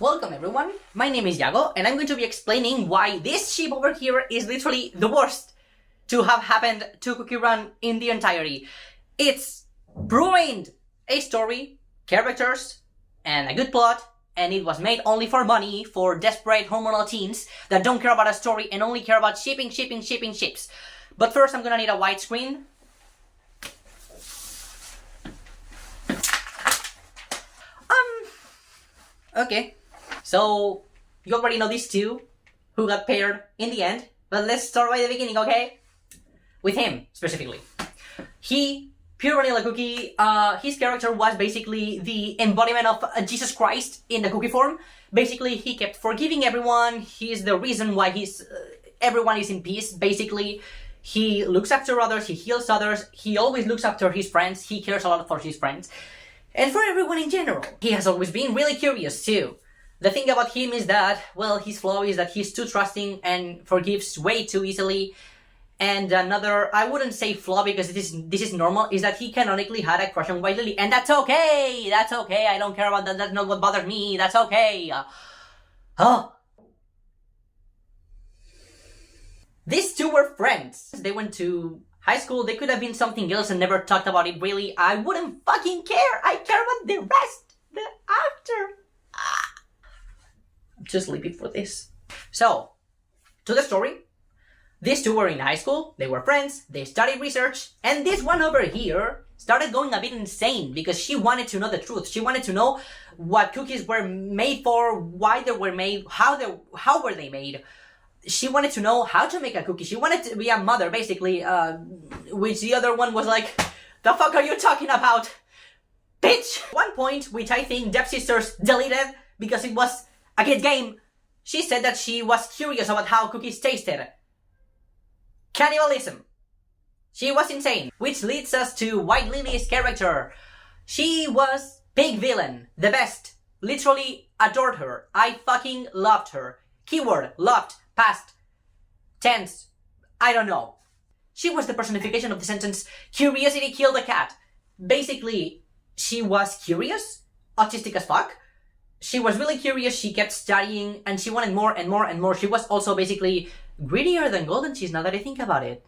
Welcome everyone, my name is Yago and I'm going to be explaining why this ship over here is literally the worst to have happened to Cookie Run in the entirety. It's ruined a story, characters, and a good plot, and it was made only for money for desperate hormonal teens that don't care about a story and only care about shipping ships. But first I'm gonna need a widescreen. Okay. So, you already know these two who got paired in the end, but let's start by the beginning, okay? With him, specifically. Purelily Cookie, his character was basically the embodiment of Jesus Christ in the cookie form. Basically, he kept forgiving everyone, he's the reason why everyone is in peace, basically. He looks after others, he heals others, he always looks after his friends, he cares a lot for his friends. And for everyone in general. He has always been really curious too. The thing about him is that, well, his flaw is that he's too trusting and forgives way too easily. And another, I wouldn't say flaw because this is normal, is that he canonically had a crush on White Lily. And that's okay! That's okay, I don't care about that, that's not what bothers me, that's okay! These two were friends. They went to high school, they could have been something else and never talked about it really. I wouldn't fucking care! I care about the rest! The after! I'm too sleepy for this. So, to the story. These two were in high school, they were friends, they studied research, and this one over here started going a bit insane because she wanted to know the truth. She wanted to know what cookies were made for, why they were made, how were they made. She wanted to know how to make a cookie. She wanted to be a mother, basically, which the other one was like, the fuck are you talking about, bitch? One point, which I think Dev Sisters deleted because it was a kid game, she said that she was curious about how cookies tasted. Cannibalism. She was insane. Which leads us to White Lily's character. She was big villain, the best. Literally adored her. I fucking loved her. Keyword, loved. Past tense, I don't know. She was the personification of the sentence, curiosity killed the cat. Basically, she was curious, autistic as fuck. She was really curious, she kept studying, and she wanted more and more and more. She was also basically greedier than golden cheese now that I think about it.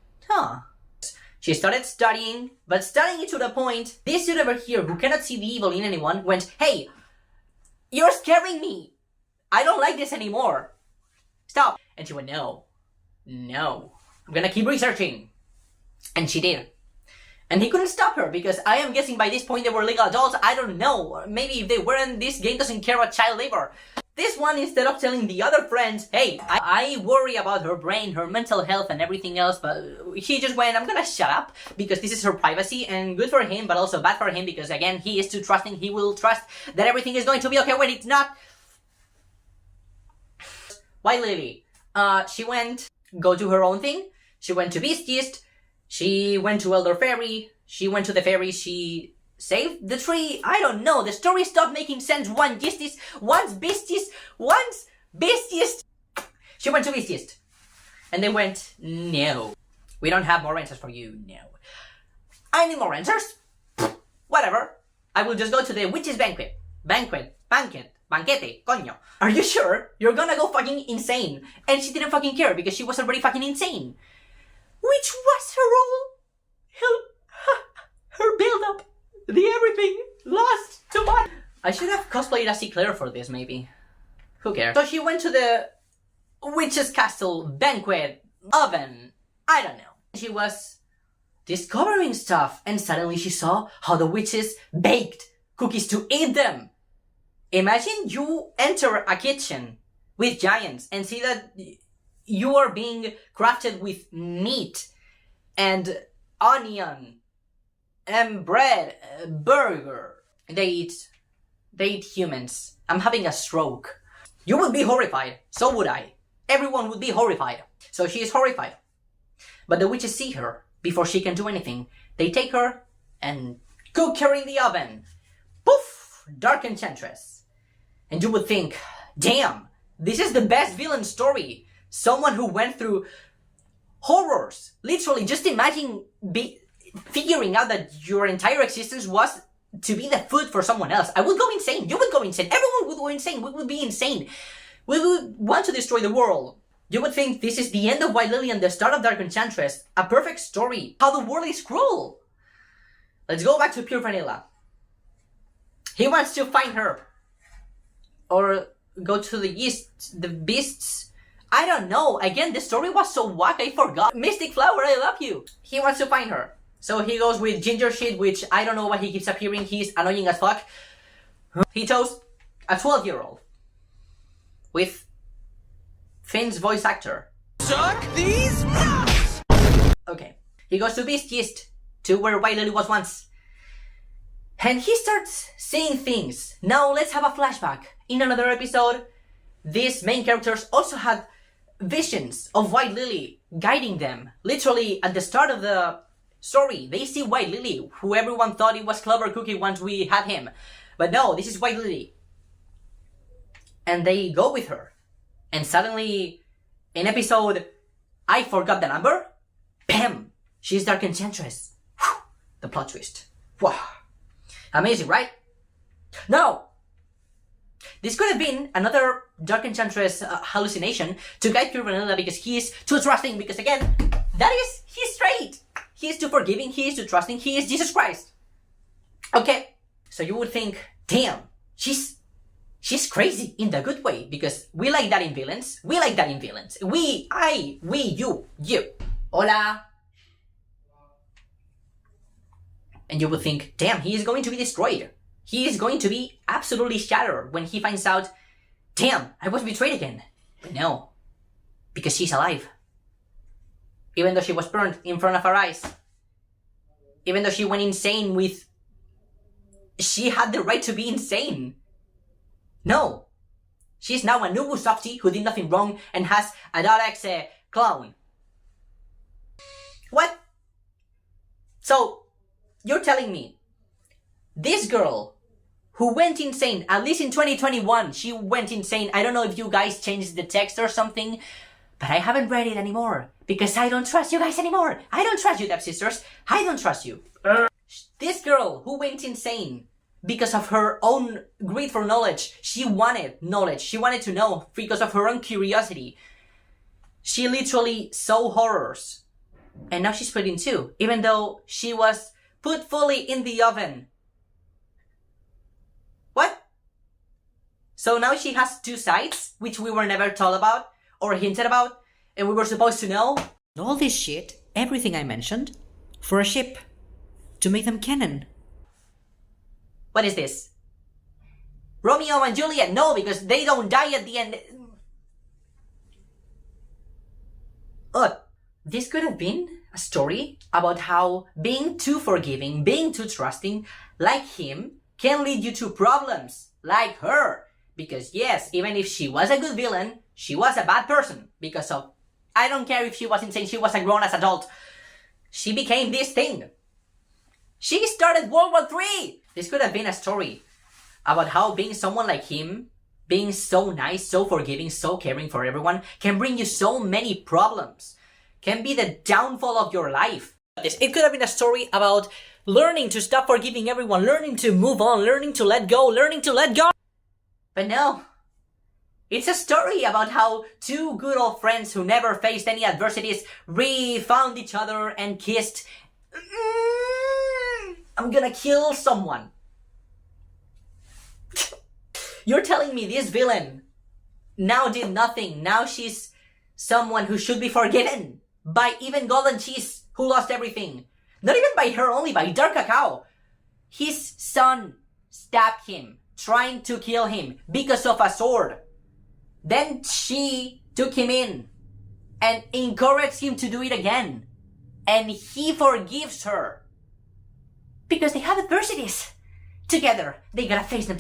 She started studying, but studying it to the point, this dude over here who cannot see the evil in anyone went, hey, you're scaring me. I don't like this anymore. Stop. And she went, no, I'm gonna keep researching. And she did. And he couldn't stop her because I am guessing by this point they were legal adults. I don't know. Maybe if they weren't, this game doesn't care about child labor. This one, instead of telling the other friends, hey, I worry about her brain, her mental health and everything else, but he just went, I'm gonna shut up because this is her privacy and good for him, but also bad for him because again, he is too trusting. He will trust that everything is going to be okay when it's not. White Lily. She went, go do her own thing. She went to Beastiest. She went to Elder Fairy. She went to the fairy. She saved the tree. I don't know. The story stopped making sense. Once Beastiest. She went to Beastiest. And they went, no. We don't have more answers for you. No. I need more answers. Whatever. I will just go to the witch's banquet. Banquete, coño. Are you sure? You're gonna go fucking insane. And she didn't fucking care because she was already fucking insane. Which was her role. Her build-up. The everything. Lost to what? I should have cosplayed as Claire for this, maybe. Who cares? So she went to the witch's castle banquet oven. I don't know. She was discovering stuff and suddenly she saw how the witches baked cookies to eat them. Imagine you enter a kitchen with giants and see that you are being crafted with meat and onion and bread, burger. They eat humans. I'm having a stroke. You would be horrified. So would I. Everyone would be horrified. So she is horrified. But the witches see her before she can do anything. They take her and cook her in the oven. Poof! Dark Enchantress. And you would think, damn, this is the best villain story. Someone who went through horrors. Literally, just imagine figuring out that your entire existence was to be the food for someone else. I would go insane. You would go insane. Everyone would go insane. We would be insane. We would want to destroy the world. You would think this is the end of White Lily and the start of Dark Enchantress. A perfect story. How the world is cruel. Let's go back to Pure Vanilla. He wants to find her. Or go to the east, the beasts. I don't know. Again, the story was so whack, I forgot. Mystic Flower, I love you. He wants to find her. So he goes with Ginger Shit, which I don't know why he keeps appearing. He's annoying as fuck. He chose a 12-year-old. With Finn's voice actor. Suck these nuts! Okay. He goes to Beast East, to where White Lily was once. And he starts seeing things. Now let's have a flashback. In another episode, these main characters also had visions of White Lily guiding them. Literally, at the start of the story, they see White Lily, who everyone thought it was Clover Cookie once we had him. But no, this is White Lily. And they go with her. And suddenly, in episode, I forgot the number, bam! She's Dark Enchantress. Whew, the plot twist. Wow. Amazing, right? No! This could have been another Dark Enchantress hallucination to guide Pure Vanilla because he is too trusting, because again, he's straight. He is too forgiving, he is too trusting, he is Jesus Christ. Okay, so you would think, damn, she's crazy in the good way, because we like that in villains. We like that in villains. We, you. Hola. And you would think, damn, he is going to be destroyed. He is going to be absolutely shattered when he finds out, damn, I was betrayed again. But no, because she's alive. Even though she was burned in front of our eyes. Even though she went insane with... She had the right to be insane. No. She's now a Nubu softie who did nothing wrong and has a .exe clone. What? So, you're telling me, this girl who went insane, at least in 2021, she went insane. I don't know if you guys changed the text or something, but I haven't read it anymore because I don't trust you guys anymore. I don't trust you, Dev Sisters. I don't trust you. This girl who went insane because of her own greed for knowledge. She wanted knowledge. She wanted to know because of her own curiosity. She literally saw horrors. And now she's split in two, even though she was put fully in the oven. What? So now she has two sides, which we were never told about or hinted about, and we were supposed to know. All this shit, everything I mentioned, for a ship. To make them canon. What is this? Romeo and Juliet? No, because they don't die at the end. Look, this could have been a story about how being too forgiving, being too trusting, like him, can lead you to problems, like her. Because yes, even if she was a good villain, she was a bad person. Because of, I don't care if she was insane, she was a grown-ass adult. She became this thing. She started World War III! This could have been a story about how being someone like him, being so nice, so forgiving, so caring for everyone, can bring you so many problems. Can be the downfall of your life. It could have been a story about learning to stop forgiving everyone, learning to move on, learning to let go, learning to let go. But no. It's a story about how two good old friends who never faced any adversities re-found each other and kissed. I'm gonna kill someone. You're telling me this villain now did nothing. Now she's someone who should be forgiven by even Golden Cheese, who lost everything. Not even by her only, by Dark Cacao. His son stabbed him, trying to kill him because of a sword. Then she took him in and encouraged him to do it again. And he forgives her. Because they have adversities. Together, they gotta face them.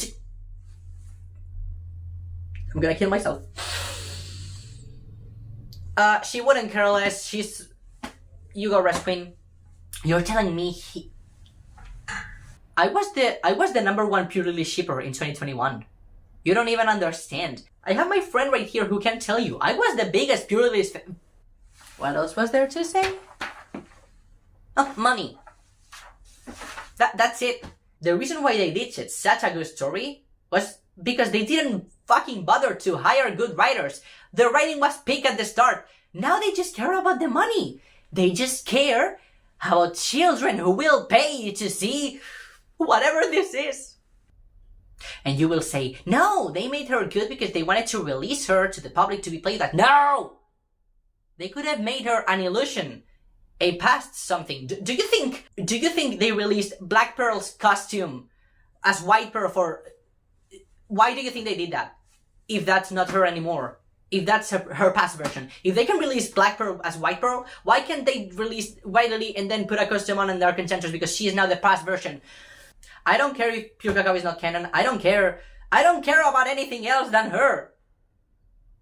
I'm gonna kill myself. She wouldn't care less. She's... You go, Rest Queen. You're telling me I was the #1 Purelily shipper in 2021. You don't even understand. I have my friend right here who can tell you. I was the biggest Purelily fan. What else was there to say? Oh, money. That's it. The reason why they did it, such a good story, was because they didn't fucking bother to hire good writers. The writing was peak at the start. Now they just care about the money. They just care about children who will pay to see whatever this is. And you will say, no, they made her good because they wanted to release her to the public to be played like, no! They could have made her an illusion, a past something. Do you think they released Black Pearl's costume as White Pearl for... Why do you think they did that? If that's not her anymore. If that's her past version. If they can release Black Pearl as White Pearl, why can't they release White Lily and then put a costume on and Dark Enchantress because she is now the past version? I don't care if Pure Cacao is not canon. I don't care. I don't care about anything else than her.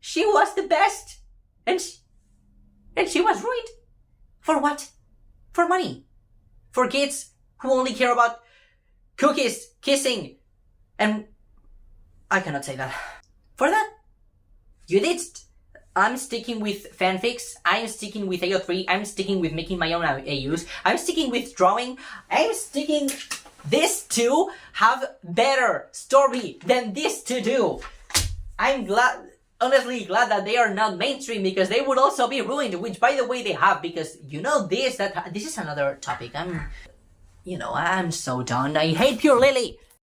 She was the best. And she was ruined. For what? For money. For kids who only care about cookies, kissing, and... I cannot say that. For that, you did. I'm sticking with fanfics. I'm sticking with AO3. I'm sticking with making my own AUs. I'm sticking with drawing. I'm sticking... These two have better story than these two do. I'm honestly glad that they are not mainstream because they would also be ruined, which by the way they have, because you know this is another topic. I'm so done. I hate Purelily.